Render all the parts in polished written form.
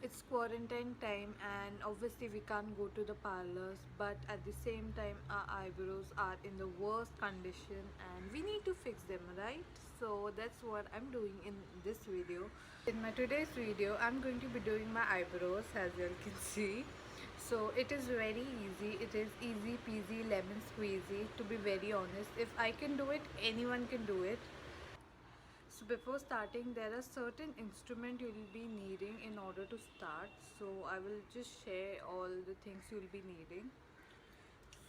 It's quarantine time and obviously we can't go to the parlors, but at the same time our eyebrows are in the worst condition and we need to fix them, right? So that's what I'm doing in this video. In my today's video I'm going to be doing my eyebrows, as you all can see. So it is very easy, it is easy peasy lemon squeezy, to be very honest. If I can do it, anyone can do it. So before starting, there are certain instruments you'll be needing in order to start. So I will just share all the things you'll be needing.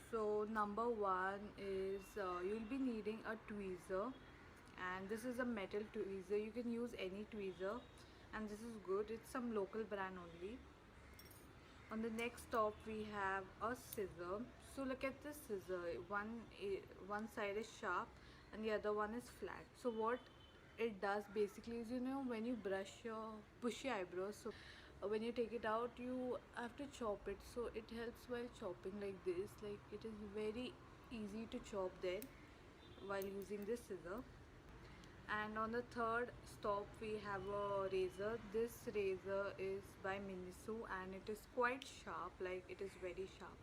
So number one is you'll be needing a tweezer, and this is a metal tweezer. You can use any tweezer, and this is good. It's some local brand only. On the next stop we have a scissor. So look at this scissor. One side is sharp and the other one is flat. So what it does basically is, when you brush your bushy eyebrows, so when you take it out you have to chop it. So it helps while chopping like this. Like, it is very easy to chop then while using this scissor. And on the third stop we have a razor. This razor is by Miniso and it is quite sharp, like it is very sharp.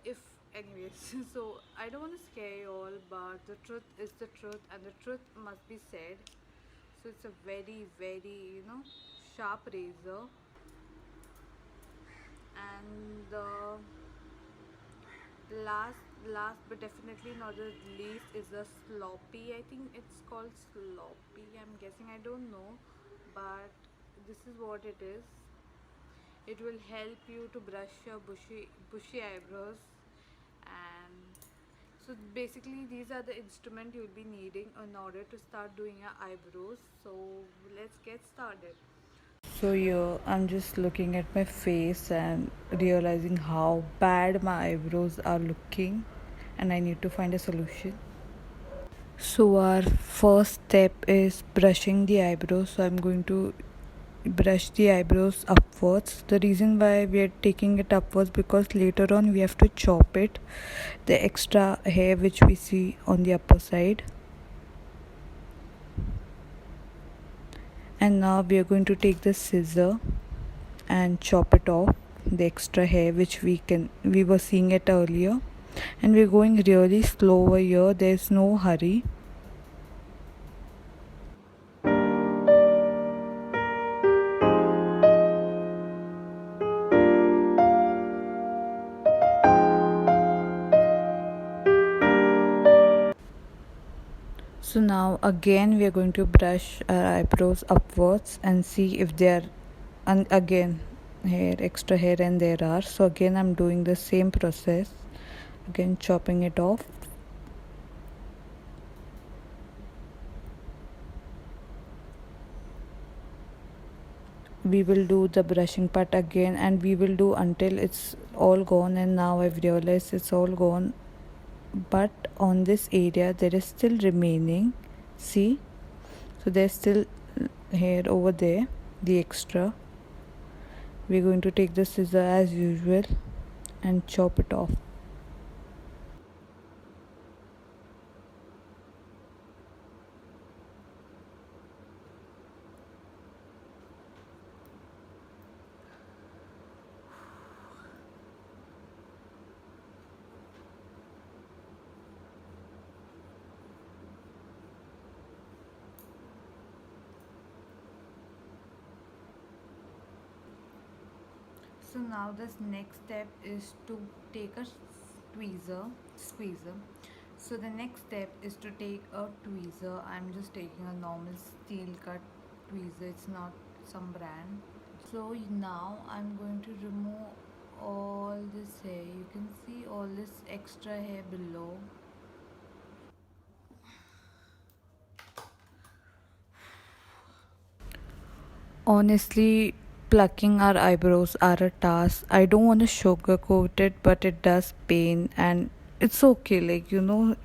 If anyways so I don't want to scare you all, but the truth is the truth and the truth must be said. So it's a very very sharp razor. And the last but definitely not the least is a sloppy. I think it's called sloppy, I'm guessing, I don't know, but this is what it is. It will help you to brush your bushy eyebrows. And so basically these are the instruments you'll be needing in order to start doing your eyebrows. So let's get started. So here I'm just looking at my face and realizing how bad my eyebrows are looking, and I need to find a solution. So our first step is brushing the eyebrows. So I'm going to brush the eyebrows upwards. The reason why we are taking it upwards, because later on we have to chop it, the extra hair which we see on the upper side. And now we are going to take the scissor and chop it off, the extra hair which we were seeing it earlier. And we're going really slow over here, there's no hurry. So now again we are going to brush our eyebrows upwards and see if they are, and again extra hair and there are. So again I'm doing the same process, again chopping it off. We will do the brushing part again and we will do until it's all gone. And now I've realized it's all gone, but on this area there is still remaining, see. So there's still hair over there, the extra. We're going to take the scissor as usual and chop it off. So now this next step is to take a squeezer. So the next step is to take a tweezer. I'm just taking a normal steel cut tweezer, it's not some brand. So now I'm going to remove all this hair. You can see all this extra hair below. Honestly, plucking our eyebrows are a task. I don't want to sugarcoat it, but it does pain and it's okay. Like,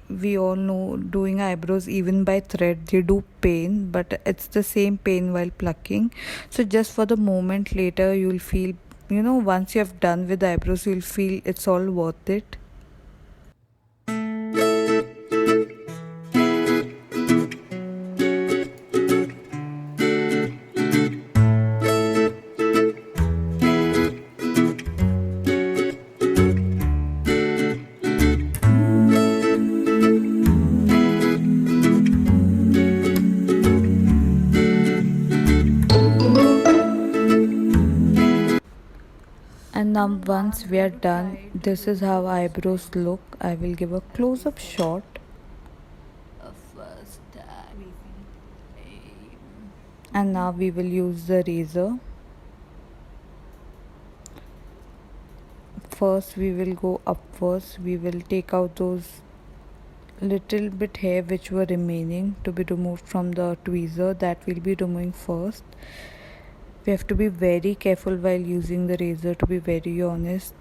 we all know doing eyebrows even by thread, they do pain, but it's the same pain while plucking. So just for the moment, later you'll feel, once you have done with the eyebrows, you'll feel it's all worth it. No, Now ma'am, once we have are you done, tried to this is use it how this eyebrows time? look. I will give a As we close-up said, shot. first aim. And now we will use the razor. First we will go upwards. We will take out those little bit hair which were remaining to be removed from the tweezer. That we'll be removing first. We have to be very careful while using the razor, to be very honest.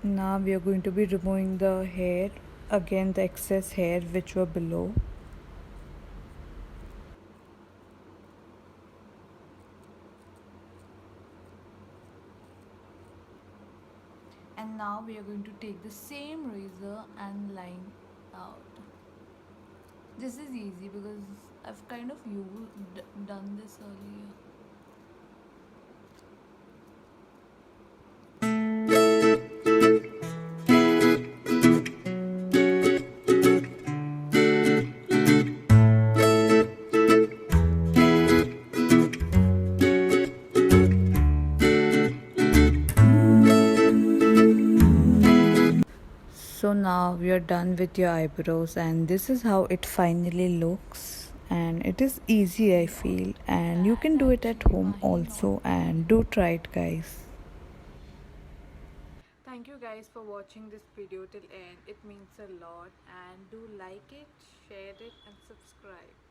Now we are going to be removing the hair, again the excess hair which were below. And now we are going to take the same razor and line out. This is easy because I've kind of done this earlier. So now we are done with your eyebrows, and this is how it finally looks. And it is easy, I feel, and you can That do it at actually home why not? also, and do try it, guys. Thank you guys for watching this video till end. It means a lot, and do like it, share it and subscribe.